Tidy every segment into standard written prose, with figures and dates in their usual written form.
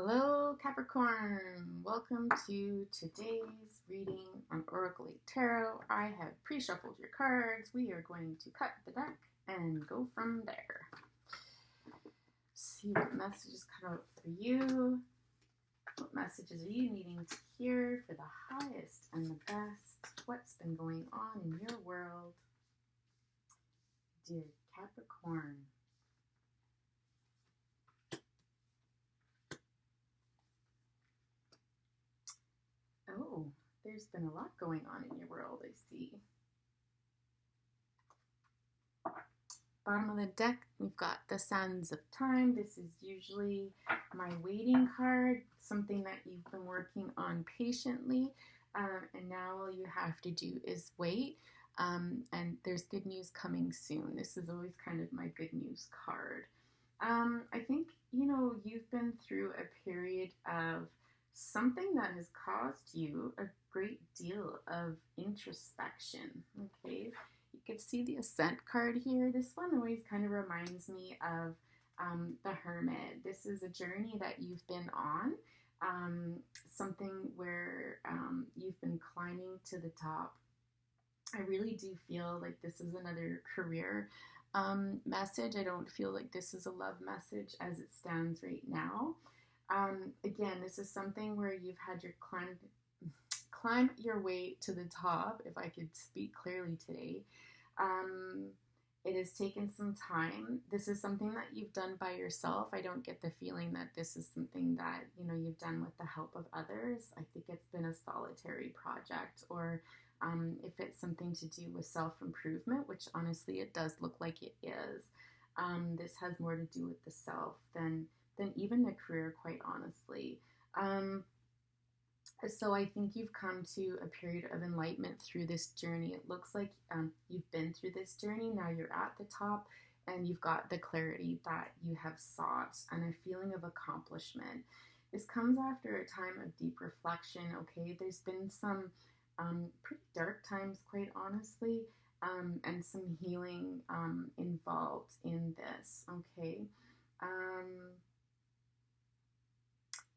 Hello, Capricorn. Welcome to today's reading on Oracle Tarot. I have pre-shuffled your cards. We are going to cut the deck and go from there. See what messages come out for you. What messages are you needing to hear for the highest and the best? What's been going on in your world, dear Capricorn? Oh, there's been a lot going on in your world, I see. Bottom of the deck, we've got the Sands of Time. This is usually my waiting card, something that you've been working on patiently, and now all you have to do is wait, and there's good news coming soon. This is always kind of my good news card. I think, you've been through a period of something that has caused you a great deal of introspection, okay? You can see the Ascent card here. This one always kind of reminds me of the Hermit. This is a journey that you've been on, something where you've been climbing to the top. I really do feel like this is another career message. I don't feel like this is a love message as it stands right now. Again, this is something where you've had your climb your way to the top, if I could speak clearly today. It has taken some time. This is something that you've done by yourself. I don't get the feeling that this is something that, you've done with the help of others. I think it's been a solitary project, or if it's something to do with self-improvement, which honestly it does look like it is. This has more to do with the self than even the career, quite honestly. So I think you've come to a period of enlightenment through this journey. It looks like you've been through this journey. Now you're at the top and you've got the clarity that you have sought and a feeling of accomplishment. This comes after a time of deep reflection, okay? There's been some pretty dark times, quite honestly, and some healing involved in this, okay?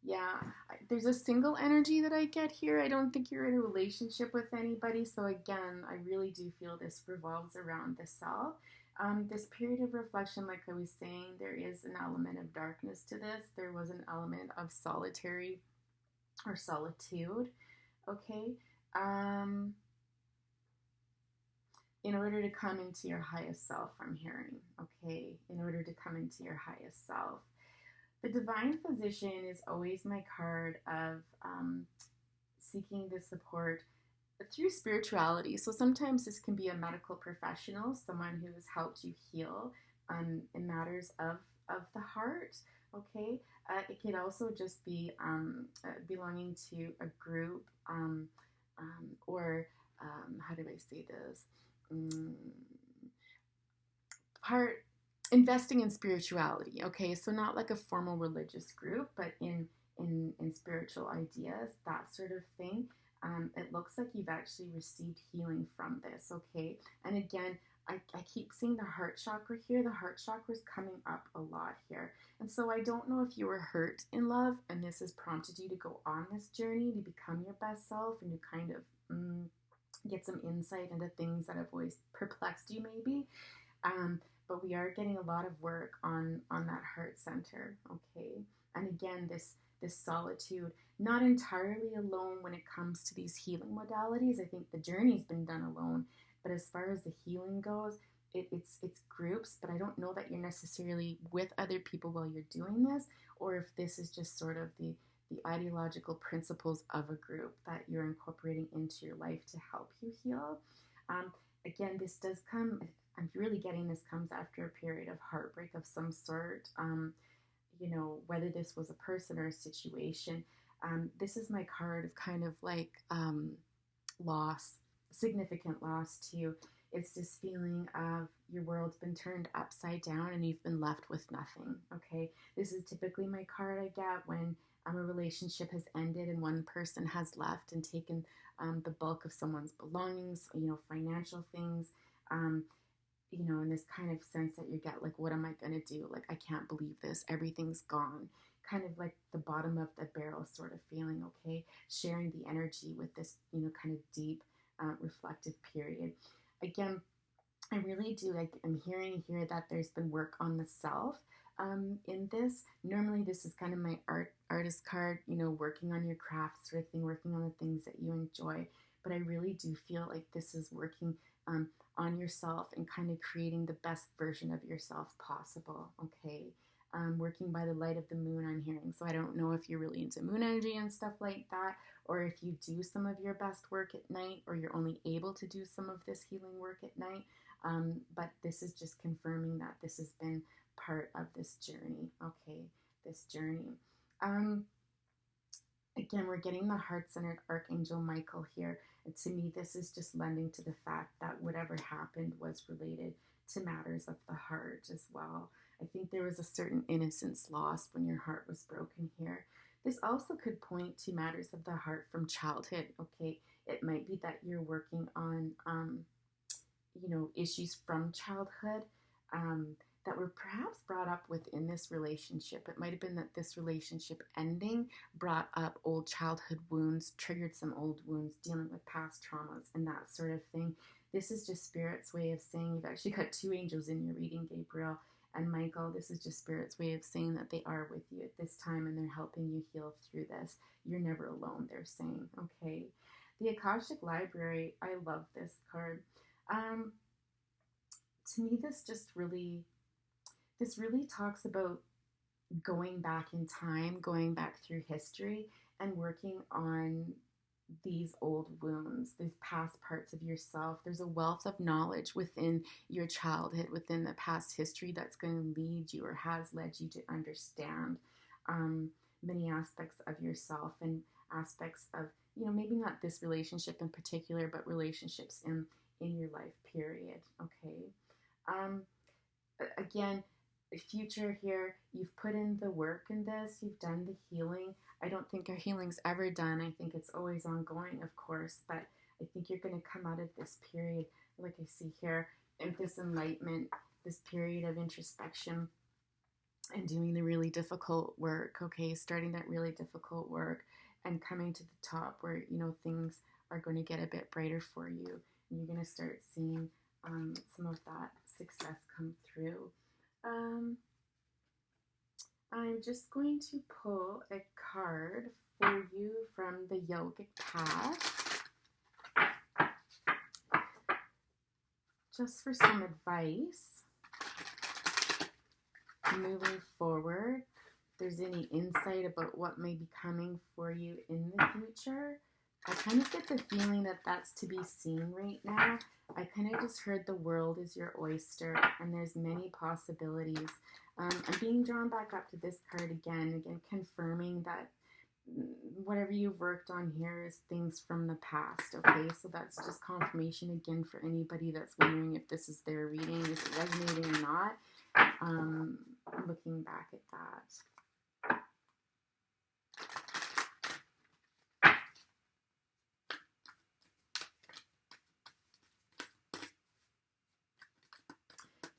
Yeah, there's a single energy that I get here. I don't think you're in a relationship with anybody. So again, I really do feel this revolves around the self. This period of reflection, like I was saying, there is an element of darkness to this. There was an element of solitary or solitude. Okay. In order to come into your highest self, I'm hearing. Okay. In order to come into your highest self. The Divine Physician is always my card of seeking the support through spirituality. So sometimes this can be a medical professional, someone who has helped you heal in matters of the heart. Okay, it could also just be belonging to a group or how do I say this? Part investing in spirituality, okay? So not like a formal religious group, but in spiritual ideas, that sort of thing. It looks like you've actually received healing from this, okay? And again, I keep seeing the heart chakra here. The heart chakra is coming up a lot here. And so I don't know if you were hurt in love and this has prompted you to go on this journey to become your best self and to kind of get some insight into things that have always perplexed you maybe. But we are getting a lot of work on that heart center, okay? And again, this solitude, not entirely alone when it comes to these healing modalities. I think the journey's been done alone, but as far as the healing goes, it's groups, but I don't know that you're necessarily with other people while you're doing this, or if this is just sort of the ideological principles of a group that you're incorporating into your life to help you heal. Again, this does come, I'm really getting this comes after a period of heartbreak of some sort, whether this was a person or a situation. This is my card of kind of like loss, significant loss too. It's this feeling of your world's been turned upside down and you've been left with nothing, okay? This is typically my card I get when a relationship has ended and one person has left and taken the bulk of someone's belongings, financial things, in this kind of sense that you get like, what am I going to do? Like, I can't believe this. Everything's gone. kind of like the bottom of the barrel sort of feeling, okay? Sharing the energy with this, kind of deep, reflective period. Again, I really do like, I'm hearing here that there's been work on the self in this. Normally, this is kind of my artist card, working on your craft sort of thing, working on the things that you enjoy. But I really do feel like this is working on yourself and kind of creating the best version of yourself possible, okay? Working by the light of the moon, I'm hearing. So I don't know if you're really into moon energy and stuff like that, or if you do some of your best work at night, or you're only able to do some of this healing work at night. But this is just confirming that this has been part of this journey, okay? This journey. Again, we're getting the heart-centered Archangel Michael here. And to me, this is just lending to the fact that whatever happened was related to matters of the heart as well. I think there was a certain innocence lost when your heart was broken here. This also could point to matters of the heart from childhood, okay? It might be that you're working on, issues from childhood that were perhaps brought up within this relationship. It might have been that this relationship ending brought up old childhood wounds, triggered some old wounds, dealing with past traumas and that sort of thing. This is just Spirit's way of saying, you've actually got two angels in your reading, Gabriel and Michael. This is just Spirit's way of saying that they are with you at this time and they're helping you heal through this. You're never alone, they're saying, okay? The Akashic Library, I love this card. To me, this really talks about going back in time, going back through history, and working on these old wounds, these past parts of yourself. There's a wealth of knowledge within your childhood, within the past history that's going to lead you or has led you to understand many aspects of yourself and aspects of, maybe not this relationship in particular, but relationships in your life period, okay? Again, future here, you've put in the work in this, you've done the healing. I don't think our healing's ever done. I think it's always ongoing, of course, but I think you're going to come out of this period, like I see here, with this enlightenment, this period of introspection and doing the really difficult work, okay? Starting that really difficult work and coming to the top where, things are going to get a bit brighter for you. And you're going to start seeing some of that success come through. I'm just going to pull a card for you from the Yogic Path, just for some advice moving forward. If there's any insight about what may be coming for you in the future. I kind of get the feeling that that's to be seen right now. I kind of just heard the world is your oyster and there's many possibilities. I'm being drawn back up to this card again confirming that whatever you've worked on here is things from the past, okay? So that's just confirmation again for anybody that's wondering if this is their reading, is it resonating or not. Looking back at that.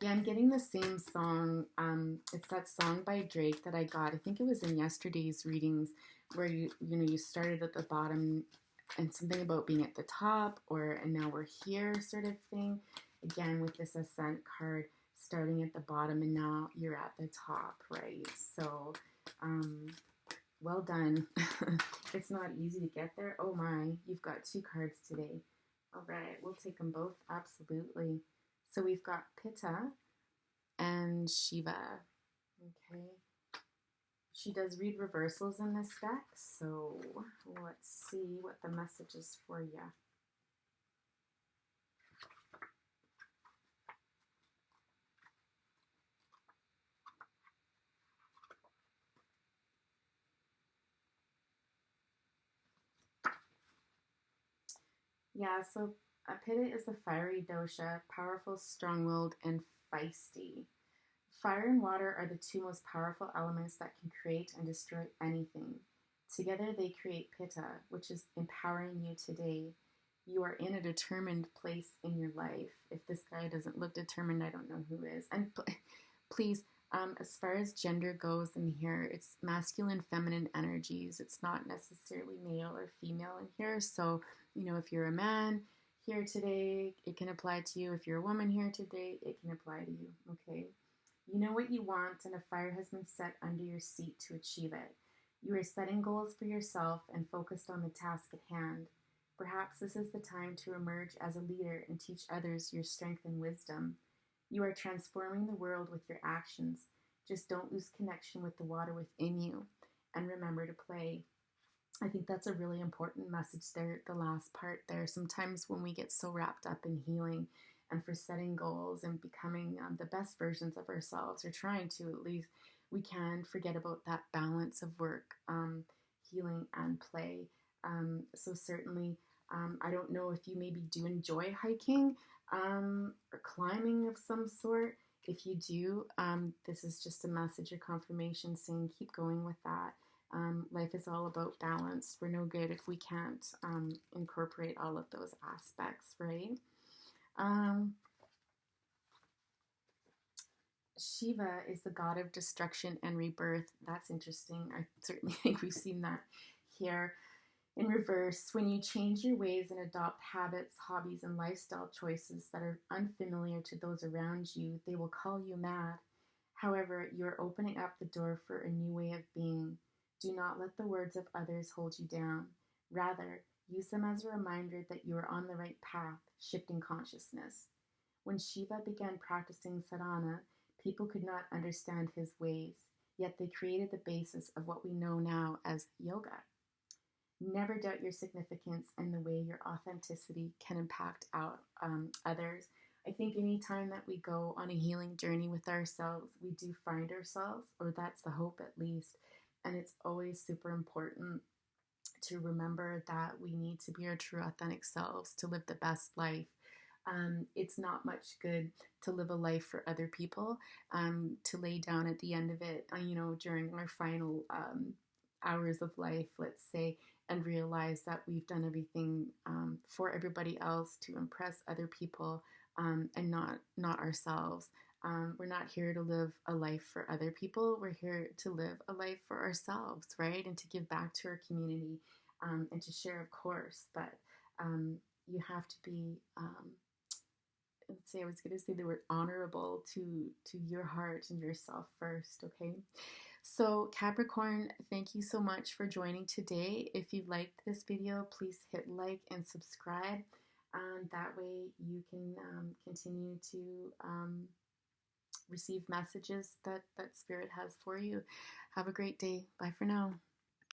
Yeah, I'm getting the same song. It's that song by Drake that I got. I think it was in yesterday's readings where you started at the bottom and something about being at the top and now we're here sort of thing. Again, with this Ascent card, starting at the bottom and now you're at the top, right? So, well done. It's not easy to get there. Oh my, you've got two cards today. All right, we'll take them both, absolutely. So we've got Pitta and Shiva, okay? She does read reversals in this deck, so let's see what the message is for you. Yeah, so Pitta is a fiery dosha, powerful, strong-willed, and feisty. Fire and water are the two most powerful elements that can create and destroy anything. Together they create Pitta, which is empowering you today. You are in a determined place in your life. If this guy doesn't look determined, I don't know who is. And please, As far as gender goes in here, it's masculine, feminine energies. It's not necessarily male or female in here. So, if you're a man here today, it can apply to you. If you're a woman here today, it can apply to you. Okay. You know what you want, and a fire has been set under your seat to achieve it. You are setting goals for yourself and focused on the task at hand. Perhaps this is the time to emerge as a leader and teach others your strength and wisdom. You are transforming the world with your actions. Just don't lose connection with the water within you. And remember to play. I think that's a really important message there, the last part there. Sometimes when we get so wrapped up in healing and for setting goals and becoming the best versions of ourselves, or trying to at least, we can forget about that balance of work, healing, and play. So certainly, I don't know if you maybe do enjoy hiking or climbing of some sort. If you do, this is just a message or confirmation saying keep going with that. Life is all about balance. We're no good if we can't incorporate all of those aspects, right? Shiva is the god of destruction and rebirth. That's interesting. I certainly think we've seen that here. In reverse, when you change your ways and adopt habits, hobbies, and lifestyle choices that are unfamiliar to those around you, they will call you mad. However, you are opening up the door for a new way of being. Do not let the words of others hold you down. Rather, use them as a reminder that you are on the right path, shifting consciousness. When Shiva began practicing sadhana, people could not understand his ways, yet they created the basis of what we know now as yoga. Never doubt your significance and the way your authenticity can impact others. I think anytime that we go on a healing journey with ourselves, we do find ourselves, or that's the hope at least. And it's always super important to remember that we need to be our true authentic selves to live the best life. It's not much good to live a life for other people, to lay down at the end of it, during our final hours of life, let's say, and realize that we've done everything for everybody else to impress other people, and not ourselves. We're not here to live a life for other people. We're here to live a life for ourselves, right? And to give back to our community, and to share, of course. But you have to be, let's say, I was going to say the word honorable to your heart and yourself first, okay? So Capricorn, thank you so much for joining today. If you liked this video, please hit like and subscribe. That way you can continue to receive messages that Spirit has for you. Have a great day. Bye for now.